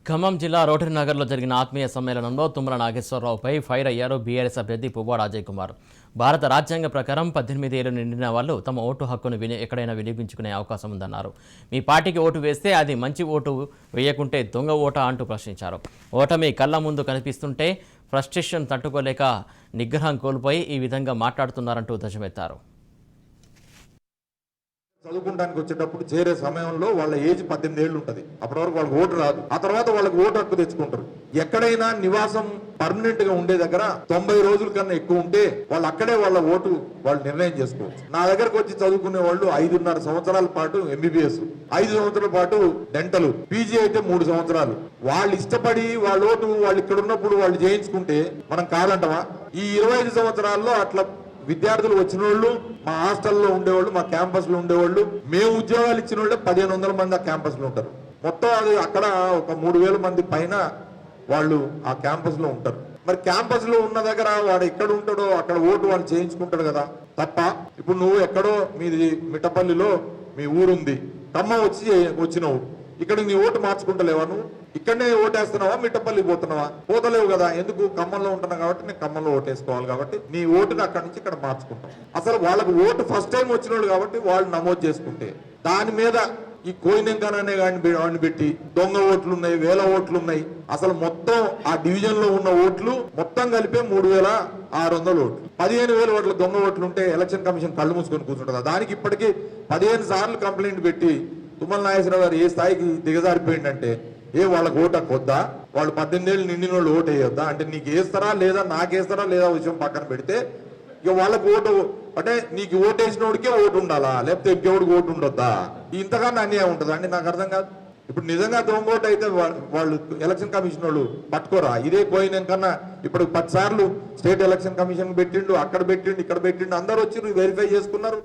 ఖమ్మం జిల్లా రోటరీ నగర్లో జరిగిన ఆత్మీయ సమ్మేళనంలో తుమ్మల నాగేశ్వరరావుపై ఫైర్ అయ్యారు బీఆర్ఎస్ అభ్యర్థి పువ్వాడ అజయ్ కుమార్. భారత రాజ్యాంగ ప్రకారం 18 ఏళ్లు నిండిన వాళ్ళు తమ ఓటు హక్కును ఎక్కడైనా వినియోగించుకునే అవకాశం ఉందన్నారు. మీ పార్టీకి ఓటు వేస్తే అది మంచి ఓటు, వేయకుంటే దొంగ ఓటా అంటూ ప్రశ్నించారు. ఓటమి కళ్ళ ముందు కనిపిస్తుంటే ఫ్రస్ట్రేషన్ తట్టుకోలేక నిగ్రహం కోల్పోయి ఈ విధంగా మాట్లాడుతున్నారంటూ ధ్వజమెత్తారు. చదువుకోవడానికి వచ్చేటప్పుడు చేరే సమయంలో వాళ్ళ ఏజ్ 18 ఏళ్ళు ఉంటుంది. అప్పటి వరకు వాళ్ళకి ఓటు రాదు. ఆ తర్వాత వాళ్ళకి ఓటు హక్కు తెచ్చుకుంటారు. ఎక్కడైనా నివాసం పర్మనెంట్ గా ఉండే దగ్గర 90 రోజుల కన్నా ఎక్కువ ఉంటే వాళ్ళు అక్కడే వాళ్ళ ఓటు వాళ్ళు నిర్ణయం చేసుకోవచ్చు. నా దగ్గరకు వచ్చి చదువుకునే వాళ్ళు 5.5 సంవత్సరాల పాటు ఎంబీబీఎస్, 5 సంవత్సరాల పాటు డెంటల్, పీజీ అయితే 3 సంవత్సరాలు. వాళ్ళు ఇష్టపడి వాళ్ళ ఓటు వాళ్ళు ఇక్కడ ఉన్నప్పుడు వాళ్ళు చేయించుకుంటే మనం కాదంటమా? ఈ 25 సంవత్సరాల్లో అట్లా విద్యార్థులు వచ్చిన వాళ్ళు, మా హాస్టల్లో ఉండేవాళ్ళు, మా క్యాంపస్ లో ఉండేవాళ్ళు, మేము ఉద్యోగాలు ఇచ్చిన వాళ్ళు 1500 మంది ఆ క్యాంపస్ లో ఉంటారు. మొత్తం అది అక్కడ ఒక 3000 మంది పైన వాళ్ళు ఆ క్యాంపస్ లో ఉంటారు. మరి క్యాంపస్ లో ఉన్న దగ్గర వాడు ఎక్కడ ఉంటాడో అక్కడ ఓటు వాళ్ళు చేయించుకుంటాడు కదా తప్ప. ఇప్పుడు నువ్వు ఎక్కడో మీది మిట్టపల్లిలో మీ ఊరుంది, ఖమ్మం వచ్చినావు, ఇక్కడ నీ ఓటు మార్చుకుంటలేవా? నువ్వు ఇక్కడనే ఓటేస్తున్నావా? మిట్టపల్లి పోతున్నావా? పోతలేవు కదా. ఎందుకు? ఖమ్మంలో ఉంటున్నావు కాబట్టి నేను ఖమ్మంలో ఓటేసుకోవాలి కాబట్టి నీ ఓటుని అక్కడి నుంచి ఇక్కడ మార్చుకుంటాం. అసలు వాళ్ళకు ఓటు ఫస్ట్ టైం వచ్చిన వాళ్ళు కాబట్టి వాళ్ళు నమోదు చేసుకుంటే దాని మీద ఈ కోయినంకనే వాడిని పెట్టి దొంగ ఓట్లు ఉన్నాయి, 1000 ఓట్లు ఉన్నాయి. అసలు మొత్తం ఆ డివిజన్ లో ఉన్న ఓట్లు మొత్తం కలిపే 3600 ఓట్లు. 15,000 ఓట్ల దొంగ ఓట్లు ఉంటే ఎలక్షన్ కమిషన్ కళ్ళు మూసుకొని కూర్చుంటుందా? దానికి ఇప్పటికీ 15 సార్లు కంప్లైంట్ పెట్టి తుమ్మల నాగేశ్వరరావు గారు ఏ స్థాయికి దిగజారిపోయిందంటే, వాళ్ళకి ఓటు వద్దా? వాళ్ళు 18 ఏళ్ళు నిండిన వాళ్ళు ఓటు వేయొద్దా? అంటే నీకు వేస్తారా లేదా నాకేస్తారా లేదా విషయం పక్కన పెడితే, ఇక వాళ్ళకి ఓటు అంటే నీకు ఓటు వేసిన వాడికే ఓటు ఉండాలా, లేకపోతే ఇంకెవడికి ఓటు ఉండొద్దా? ఇంతకన్నా అన్యాయం ఉంటుందా అండి? నాకు అర్థం కాదు. ఇప్పుడు నిజంగా దొంగ ఓటు అయితే వాళ్ళు ఎలక్షన్ కమిషన్ వాళ్ళు పట్టుకోరా? ఇదే పోయినాకన్నా ఇప్పుడు 10 సార్లు స్టేట్ ఎలక్షన్ కమిషన్ పెట్టిండు, అక్కడ పెట్టిండు, ఇక్కడ పెట్టిండు, అందరూ వచ్చి వెరిఫై చేసుకున్నారు.